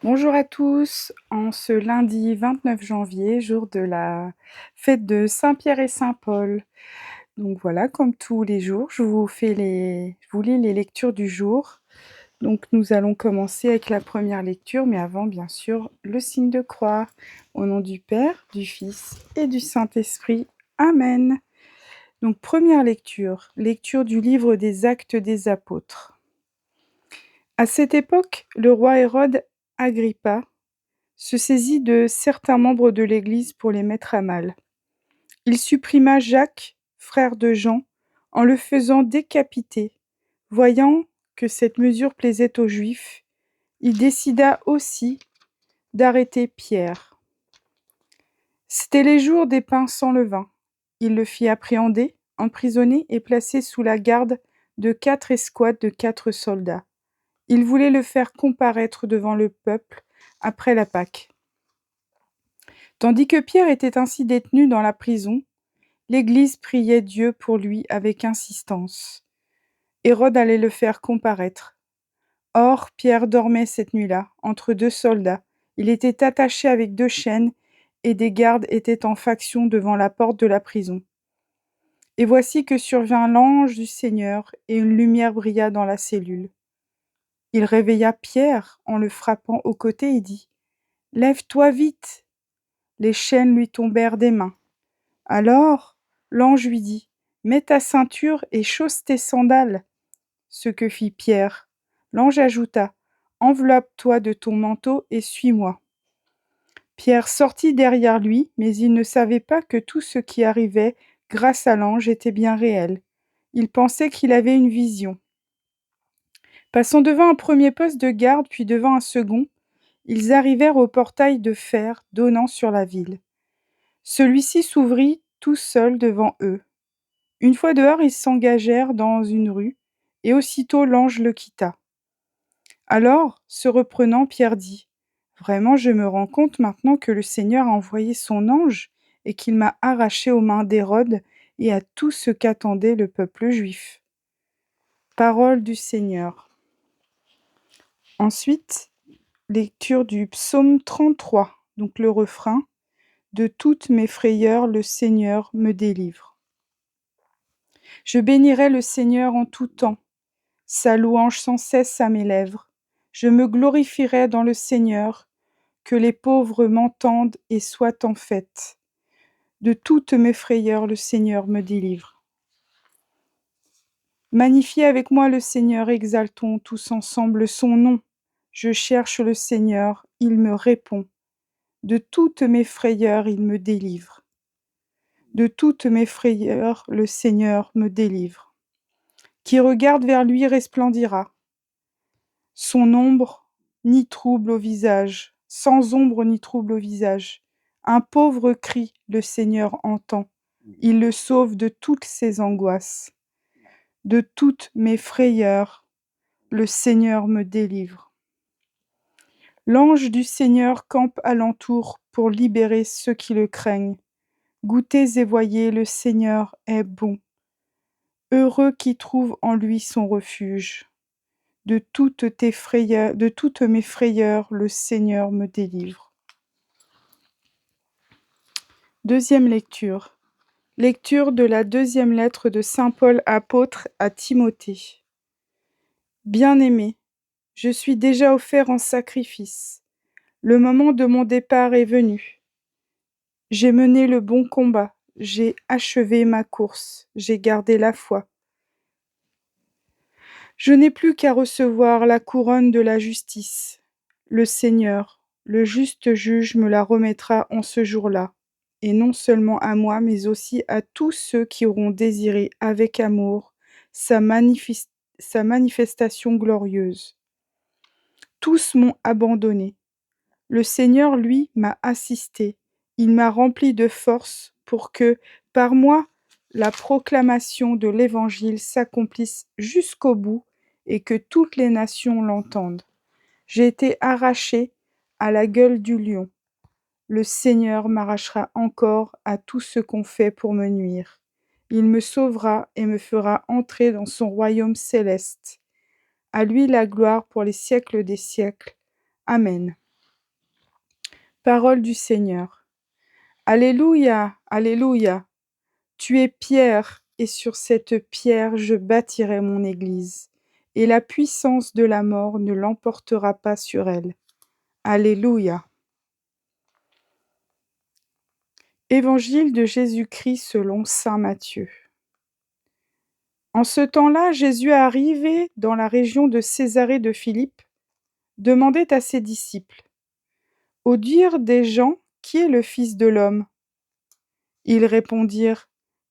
Bonjour à tous, en ce lundi 29 janvier, jour de la fête de Saint-Pierre et Saint-Paul. Donc voilà, comme tous les jours, je vous lis les lectures du jour. Donc nous allons commencer avec la première lecture, mais avant, bien sûr, le signe de croix. Au nom du Père, du Fils et du Saint-Esprit. Amen. Donc première lecture, lecture du livre des Actes des Apôtres. À cette époque, le roi Hérode Agrippa se saisit de certains membres de l'Église pour les mettre à mal. Il supprima Jacques, frère de Jean, en le faisant décapiter. Voyant que cette mesure plaisait aux Juifs, il décida aussi d'arrêter Pierre. C'étaient les jours des pains sans levain. Il le fit appréhender, emprisonner et placer sous la garde de 4 escouades de 4 soldats. Il voulait le faire comparaître devant le peuple après la Pâque. Tandis que Pierre était ainsi détenu dans la prison, l'Église priait Dieu pour lui avec insistance. Hérode allait le faire comparaître. Or, Pierre dormait cette nuit-là, entre 2 soldats. Il était attaché avec 2 chaînes, et des gardes étaient en faction devant la porte de la prison. Et voici que survint l'ange du Seigneur, et une lumière brilla dans la cellule. Il réveilla Pierre en le frappant au côté et dit : « Lève-toi vite !» Les chaînes lui tombèrent des mains. Alors, l'ange lui dit : « Mets ta ceinture et chausse tes sandales. » Ce que fit Pierre. L'ange ajouta : « Enveloppe-toi de ton manteau et suis-moi. » Pierre sortit derrière lui, mais il ne savait pas que tout ce qui arrivait grâce à l'ange était bien réel. Il pensait qu'il avait une vision. Passant devant un premier poste de garde, puis devant un second, ils arrivèrent au portail de fer donnant sur la ville. Celui-ci s'ouvrit tout seul devant eux. Une fois dehors, ils s'engagèrent dans une rue, et aussitôt l'ange le quitta. Alors, se reprenant, Pierre dit : « Vraiment, je me rends compte maintenant que le Seigneur a envoyé son ange et qu'il m'a arraché aux mains d'Hérode et à tout ce qu'attendait le peuple juif. » Parole du Seigneur. Ensuite, lecture du psaume 33, donc le refrain : « De toutes mes frayeurs, le Seigneur me délivre. » Je bénirai le Seigneur en tout temps, sa louange sans cesse à mes lèvres. Je me glorifierai dans le Seigneur, que les pauvres m'entendent et soient en fête. De toutes mes frayeurs, le Seigneur me délivre. Magnifiez avec moi le Seigneur, exaltons tous ensemble son nom. Je cherche le Seigneur, il me répond. De toutes mes frayeurs, il me délivre. De toutes mes frayeurs, le Seigneur me délivre. Qui regarde vers lui resplendira. Son ombre ni trouble au visage, sans ombre ni trouble au visage. Un pauvre cri, le Seigneur entend. Il le sauve de toutes ses angoisses. De toutes mes frayeurs, le Seigneur me délivre. L'ange du Seigneur campe alentour pour libérer ceux qui le craignent. Goûtez et voyez, le Seigneur est bon. Heureux qui trouve en lui son refuge. De toutes mes frayeurs, le Seigneur me délivre. Deuxième lecture. Lecture de la deuxième lettre de saint Paul apôtre à Timothée. Bien-aimé, je suis déjà offert en sacrifice. Le moment de mon départ est venu. J'ai mené le bon combat, j'ai achevé ma course, j'ai gardé la foi. Je n'ai plus qu'à recevoir la couronne de la justice. Le Seigneur, le juste juge, me la remettra en ce jour-là, et non seulement à moi, mais aussi à tous ceux qui auront désiré avec amour sa manifestation glorieuse. Tous m'ont abandonné. Le Seigneur, lui, m'a assisté. Il m'a rempli de force pour que, par moi, la proclamation de l'Évangile s'accomplisse jusqu'au bout et que toutes les nations l'entendent. J'ai été arraché à la gueule du lion. Le Seigneur m'arrachera encore à tout ce qu'on fait pour me nuire. Il me sauvera et me fera entrer dans son royaume céleste. À lui la gloire pour les siècles des siècles. Amen. Parole du Seigneur. Alléluia, alléluia. Tu es pierre, et sur cette pierre je bâtirai mon église, et la puissance de la mort ne l'emportera pas sur elle. Alléluia. Évangile de Jésus-Christ selon saint Matthieu. En ce temps-là, Jésus, arrivé dans la région de Césarée de Philippe, demandait à ses disciples: Au dire des gens, qui est le Fils de l'homme? Ils répondirent: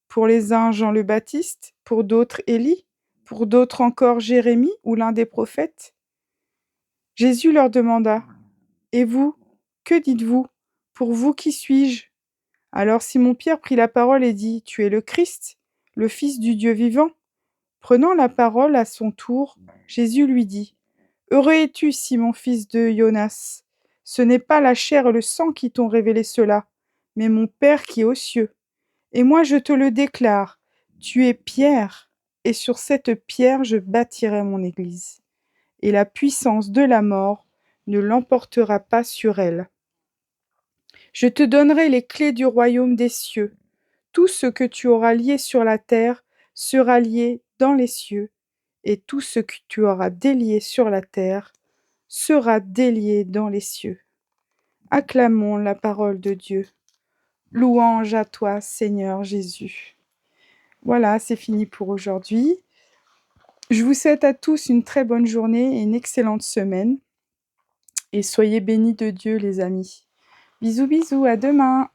Pour les uns Jean le Baptiste, pour d'autres Élie, pour d'autres encore Jérémie ou l'un des prophètes. Jésus leur demanda: Et vous, que dites-vous? Pour vous, qui suis-je? Alors Simon-Pierre prit la parole et dit: Tu es le Christ, le Fils du Dieu vivant. Prenant la parole à son tour, Jésus lui dit: Heureux es-tu, Simon, fils de Jonas. Ce n'est pas la chair et le sang qui t'ont révélé cela, mais mon Père qui est aux cieux. Et moi je te le déclare, tu es Pierre, et sur cette pierre je bâtirai mon église, et la puissance de la mort ne l'emportera pas sur elle. Je te donnerai les clés du royaume des cieux. Tout ce que tu auras lié sur la terre sera lié dans les cieux, et tout ce que tu auras délié sur la terre sera délié dans les cieux. Acclamons la parole de Dieu. Louange à toi, Seigneur Jésus. Voilà, c'est fini pour aujourd'hui. Je vous souhaite à tous une très bonne journée et une excellente semaine. Et soyez bénis de Dieu, les amis. Bisous, bisous, à demain.